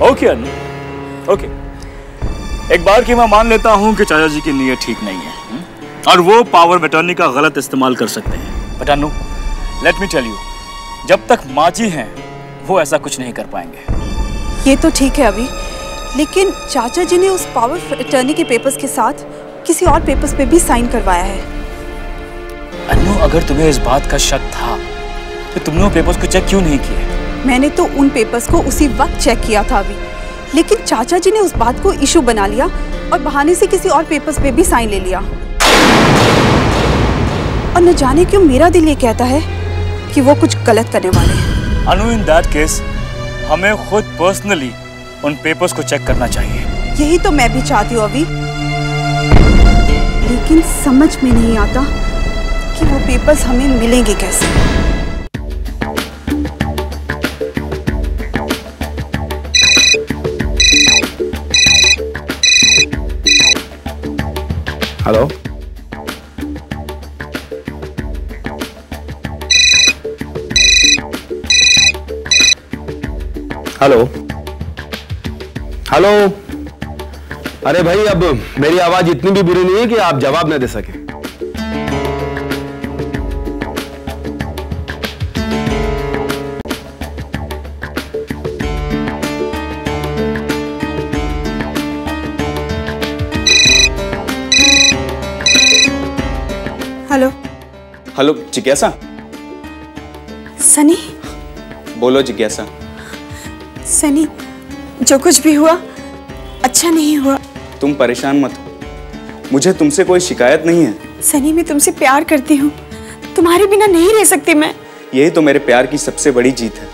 Okay अनु, okay. एक बार की मैं मान लेता हूं कि चाचा जी की नीयत ठीक नहीं है और वो पावर ऑफ अटॉर्नी का गलत इस्तेमाल कर सकते हैं। But Anu, let me tell you, जब तक माँ जी हैं वो ऐसा कुछ नहीं कर पाएंगे। ये तो ठीक है अभी, लेकिन चाचा जी ने उस पावर ऑफ अटॉर्नी के पेपर्स के साथ किसी और पेपर्स पे भी साइन करवाया है। अनु, अगर तुम्हें इस बात का शक था तो तुमने वो पेपर्स को चेक क्यों नहीं किए? मैंने तो उन पेपर्स को उसी वक्त चेक किया था अभी, लेकिन चाचा जी ने उस बात को इशू बना लिया और बहाने से किसी और पेपर्स पे भी साइन ले लिया। और न जाने क्यों मेरा दिल ये कहता है कि वो कुछ गलत करने वाले हैं। अनु, इन दैट केस हमें खुद पर्सनली उन पेपर्स को चेक करना चाहिए। यही तो मैं भी चाहती हूँ अभी, लेकिन समझ में नहीं आता कि वो पेपर्स हमें मिलेंगे कैसे। Hello, hello, hello. अरे भाई, अब मेरी आवाज इतनी भी बुरी नहीं है कि आप जवाब न दे सके। हेलो। हेलो जिज्ञासा। सनी। बोलो जिज्ञासा। सनी, जो कुछ भी हुआ अच्छा नहीं हुआ। तुम परेशान मत हो, मुझे तुमसे कोई शिकायत नहीं है। सनी, मैं तुमसे प्यार करती हूँ, तुम्हारे बिना नहीं रह सकती मैं। यही तो मेरे प्यार की सबसे बड़ी जीत है।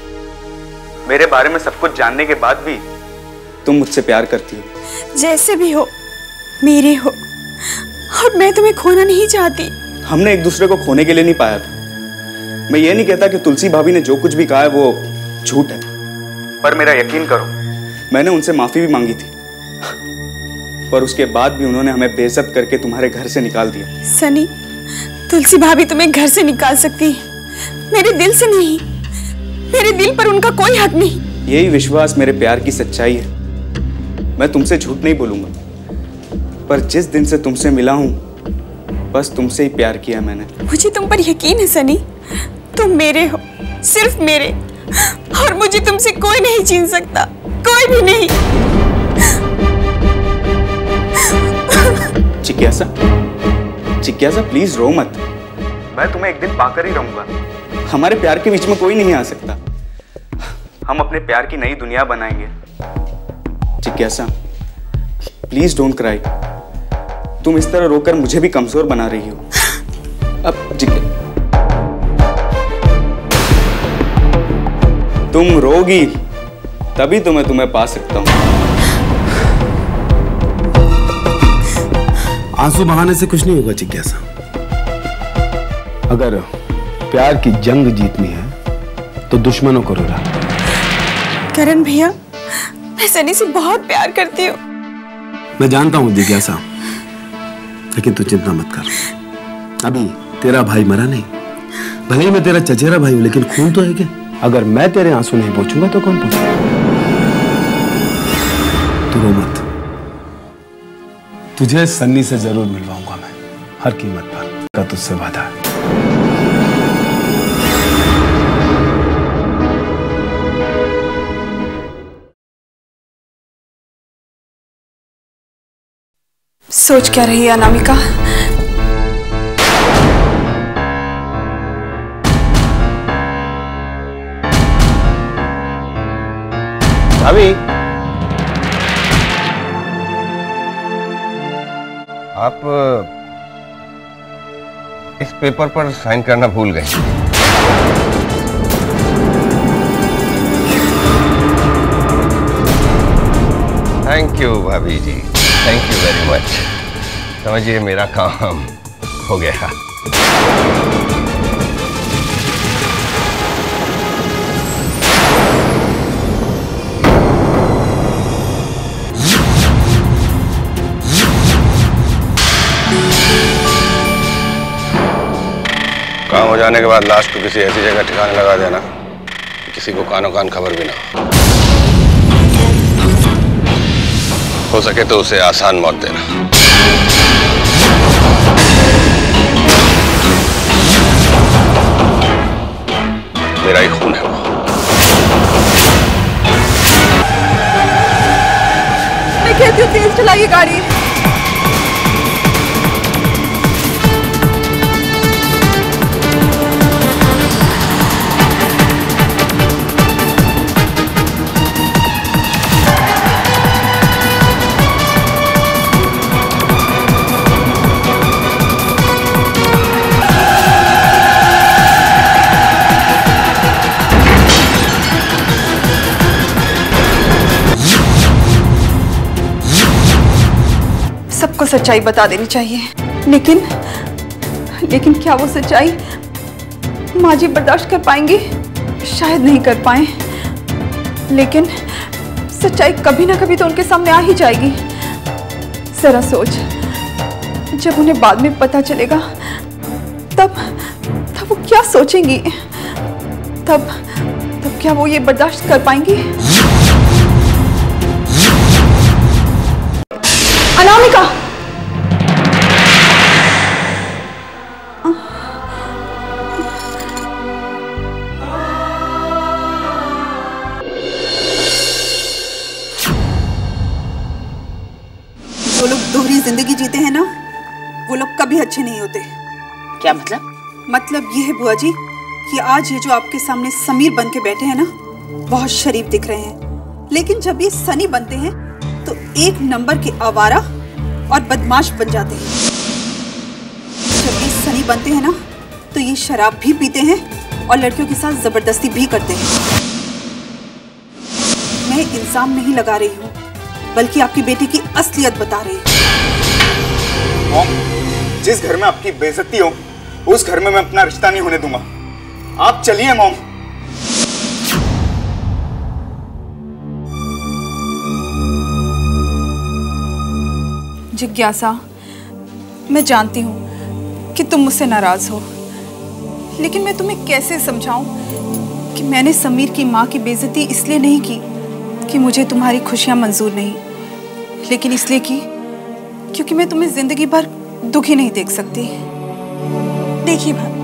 मेरे बारे में सब कुछ जानने के बाद भी तुम मुझसे प्यार करती हो। जैसे भी हो, मेरे हो, और मैं तुम्हें खोना नहीं चाहती। हमने एक दूसरे को खोने के लिए नहीं पाया था। मैं ये नहीं कहता कि तुलसी भाभी ने जो कुछ भी कहा है वो झूठ है, पर मेरा यकीन करो, मैंने उनसे माफी भी मांगी थी, पर उसके बाद भी उन्होंने हमें बेइज्जत करके तुम्हारे घर से निकाल दिया। सनी, तुलसी भाभी तुम्हें घर से निकाल सकती है, मेरे दिल से नहीं। मेरे दिल पर उनका कोई हक नहीं। यही विश्वास मेरे प्यार की सच्चाई है। मैं तुमसे झूठ नहीं बोलूंगा, पर जिस दिन से तुमसे मिला हूं बस तुमसे ही प्यार किया मैंने। मुझे तुम पर यकीन है सनी, तुम मेरे हो, सिर्फ मेरे, और मुझे तुमसे कोई नहीं छीन सकता, कोई भी नहीं। जिज्ञासा, जिज्ञासा प्लीज रो मत, मैं तुम्हें एक दिन पाकर ही रहूंगा। हमारे प्यार के बीच में कोई नहीं आ सकता। हम अपने प्यार की नई दुनिया बनाएंगे। जिज्ञासा प्लीज डोंट क्राई। तुम इस तरह रोकर मुझे भी कमजोर बना रही हो। अब तुम रोगी तभी तो मैं तुम्हें पा सकता हूं। आंसू बहाने से कुछ नहीं होगा जिज्ञासा। अगर प्यार की जंग जीतनी है तो दुश्मनों को रुला। करण भैया, मैं सनी से बहुत प्यार करती हूँ। मैं जानता हूँ जिज्ञासा, लेकिन तू चिंता मत कर। अभी तेरा भाई मरा नहीं। भले ही मैं तेरा चचेरा भाई हूं, लेकिन खून तो है क्या? अगर मैं तेरे आंसू नहीं पोंछूंगा तो कौन पोंछेगा? तू रो मत, तुझे सन्नी से जरूर मिलवाऊंगा मैं, हर कीमत पर। का तुझसे वादा है। सोच क्या रही है अनामिका? भाभी, आप इस पेपर पर साइन करना भूल गए। थैंक यू भाभी जी, थैंक यू वेरी मच। समझिए मेरा काम हो गया। काम हो जाने के बाद लाश को किसी ऐसी जगह ठिकाने लगा देना कि किसी को कानो कान खबर भी ना हो। हो सके तो उसे आसान मौत देना। मेरा ही खून है वो। मैं कहती हूँ तेज चलाइए गाड़ी। सबको सच्चाई बता देनी चाहिए, लेकिन क्या वो सच्चाई माँ जी बर्दाश्त कर पाएंगी? शायद नहीं कर पाए, लेकिन सच्चाई कभी ना कभी तो उनके सामने आ ही जाएगी। जरा सोच, जब उन्हें बाद में पता चलेगा तब वो क्या सोचेंगी? तब क्या वो ये बर्दाश्त कर पाएंगी? अनामिका, जो लोग दोहरी जिंदगी जीते हैं ना, वो लोग कभी अच्छे नहीं होते। क्या मतलब? मतलब ये है बुआ जी कि आज ये जो आपके सामने समीर बन के बैठे हैं ना, बहुत शरीफ दिख रहे हैं, लेकिन जब ये सनी बनते हैं तो एक नंबर के आवारा और बदमाश बन जाते हैं। जब ये सनी बनते हैं ना तो ये शराब भी पीते हैं और लड़कियों के साथ जबरदस्ती भी करते हैं। मैं इल्जाम नहीं लगा रही हूँ, बल्कि आपकी बेटी की असलियत बता रही हूँ। मॉम, जिस घर में आपकी बेइज्जती हो उस घर में मैं अपना रिश्ता नहीं होने दूंगा। आप चलिए मॉम। जिज्ञासा, मैं जानती हूँ कि तुम मुझसे नाराज हो, लेकिन मैं तुम्हें कैसे समझाऊं कि मैंने समीर की माँ की बेइज्जती इसलिए नहीं की कि मुझे तुम्हारी खुशियाँ मंजूर नहीं, लेकिन इसलिए की क्योंकि मैं तुम्हें जिंदगी भर दुखी नहीं देख सकती। देखिए भाभी,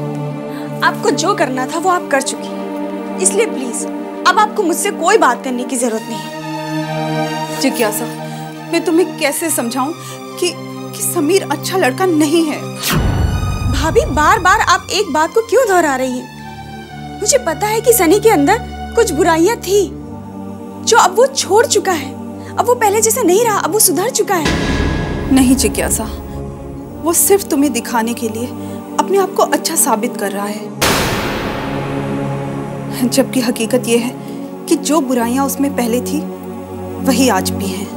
आपको जो करना था वो आप कर चुकी, इसलिए प्लीज अब आपको मुझसे कोई बात करने की जरूरत नहीं। जिज्ञासा, मैं तुम्हें कैसे समझाऊं कि समीर अच्छा लड़का नहीं है। भाभी, बार बार आप एक बात को क्यों दोहरा रही हैं? मुझे पता है कि सनी के अंदर कुछ बुराइयां थी जो अब वो छोड़ चुका है। अब वो पहले जैसा नहीं रहा, अब वो सुधर चुका है। नहीं जिज्ञासा, वो सिर्फ तुम्हें दिखाने के लिए अपने आप को अच्छा साबित कर रहा है, जबकि हकीकत ये है कि जो बुराइयां उसमें पहले थी वही आज भी हैं।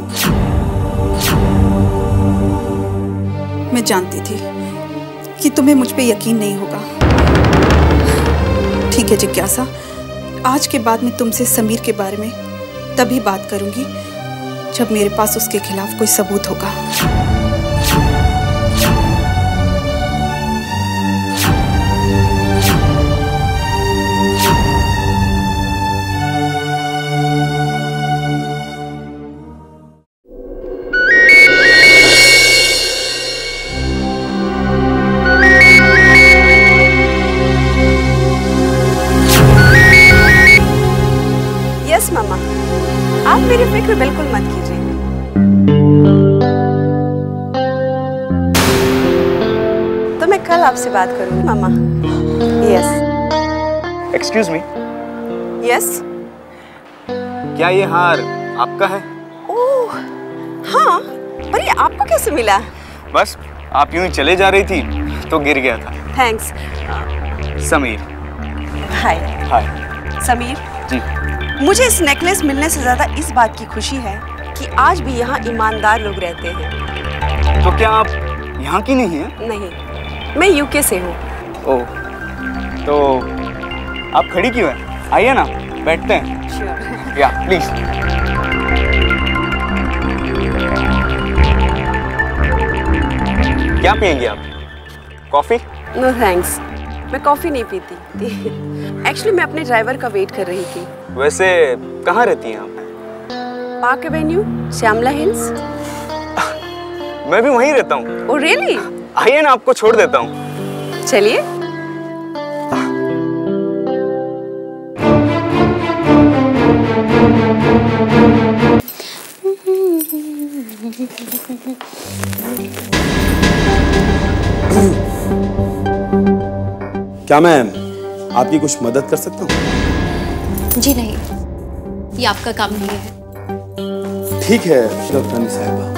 मैं जानती थी कि तुम्हें मुझ पे यकीन नहीं होगा। ठीक है जिज्ञासा, आज के बाद मैं तुमसे समीर के बारे में तभी बात करूंगी जब मेरे पास उसके खिलाफ कोई सबूत होगा। यस मामा, आप मेरी फिक्र बिल्कुल मत कीजिए। तो मैं कल आपसे बात करूंगी मामा। यस। Excuse me, yes. क्या ये हार आपका है? ओह हाँ, पर ये आपको कैसे मिला? बस आप यूं ही चले जा रही थी तो गिर गया था। थैंक्स। समीर। हाय। हाय। समीर जी। मुझे इस नेकलेस मिलने से ज्यादा इस बात की खुशी है कि आज भी यहाँ ईमानदार लोग रहते हैं। तो क्या आप यहाँ की नहीं हैं? नहीं, मैं यूके से हूँ। ओह, तो आप खड़ी क्यों हैं? आइए ना, बैठते हैं। श्योर। या प्लीज। क्या पियेंगे आप? कॉफी? नो थैंक्स, मैं कॉफी नहीं पीती। एक्चुअली मैं अपने ड्राइवर का वेट कर रही थी। वैसे कहाँ रहती हैं आप? Park avenue, Shyamla hills. मैं भी वहीं रहता हूँ। Oh really? आइए ना, आपको छोड़ देता हूँ। चलिए। क्या मैं आपकी कुछ मदद कर सकता हूँ? जी नहीं, ये आपका काम नहीं है। ठीक है डॉक्टरानी साहिबा,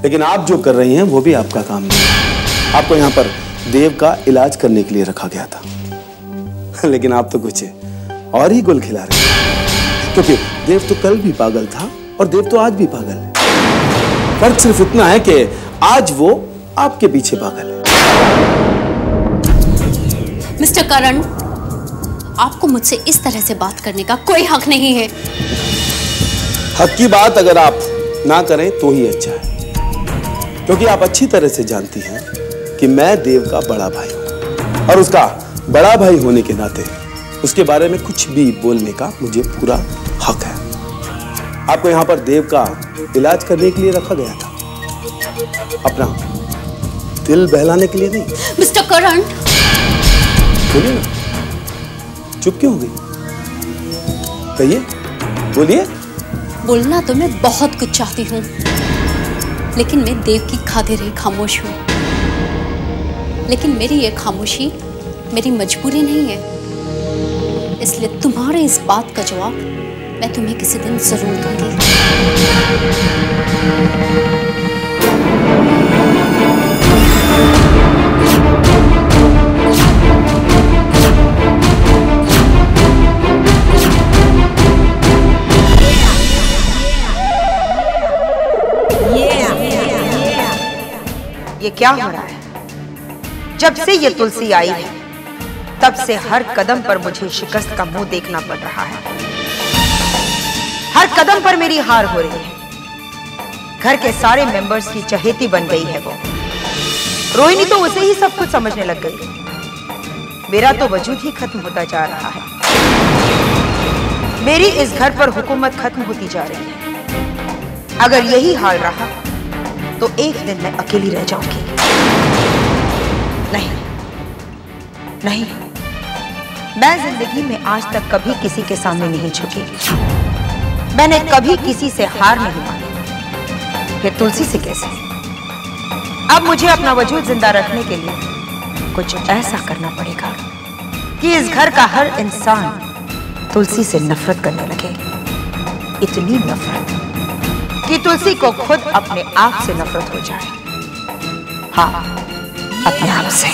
लेकिन आप जो कर रही हैं वो भी आपका काम नहीं है। आपको यहाँ पर देव का इलाज करने के लिए रखा गया था, लेकिन आप तो कुछ और ही गुल खिला रहे हैं, क्योंकि देव तो कल भी पागल था और देव तो आज भी पागल है। फर्क सिर्फ इतना है कि आज वो आपके पीछे पागल है। मिस्टर करण, आपको मुझसे इस तरह से बात करने का कोई हक नहीं है। हक की बात अगर आप ना करें तो ही अच्छा है, क्योंकि आप अच्छी तरह से जानती हैं कि मैं देव का बड़ा भाई हूं, और उसका बड़ा भाई होने के नाते उसके बारे में कुछ भी बोलने का मुझे पूरा हक है। आपको यहाँ पर देव का इलाज करने के लिए रखा गया था, अपना दिल बहलाने के लिए नहीं। मिस्टर करण, बोलिए ना, चुप क्यों हो गई? कहिए, बोलिए। बोलना तो मैं बहुत कुछ चाहती हूँ, लेकिन मैं देव की खातिर ही खामोश हूँ। लेकिन मेरी ये खामोशी मेरी मजबूरी नहीं है, इसलिए तुम्हारे इस बात का जवाब मैं तुम्हें किसी दिन जरूर दूंगी। ये क्या हो रहा है? जब से ये तुलसी आई है तब से हर कदम पर मुझे शिकस्त का मुंह देखना पड़ रहा है। हर कदम पर मेरी हार हो रही है। घर के सारे मेंबर्स की चहेती बन गई है वो। रोहिणी तो उसे ही सब कुछ समझने लग गई। मेरा तो वजूद ही खत्म होता जा रहा है। मेरी इस घर पर हुकूमत खत्म होती जा रही है। अगर यही हाल रहा तो एक दिन मैं अकेली रह जाऊंगी। नहीं नहीं, मैं जिंदगी में आज तक कभी किसी के सामने नहीं झुकी। मैंने कभी किसी से हार नहीं मानी, फिर तुलसी से कैसे? अब मुझे अपना वजूद जिंदा रखने के लिए कुछ ऐसा करना पड़ेगा कि इस घर का हर इंसान तुलसी से नफरत करने लगे। इतनी नफरत कि तुलसी को खुद अपने आप से नफरत हो जाए। हाँ, अपने आप से।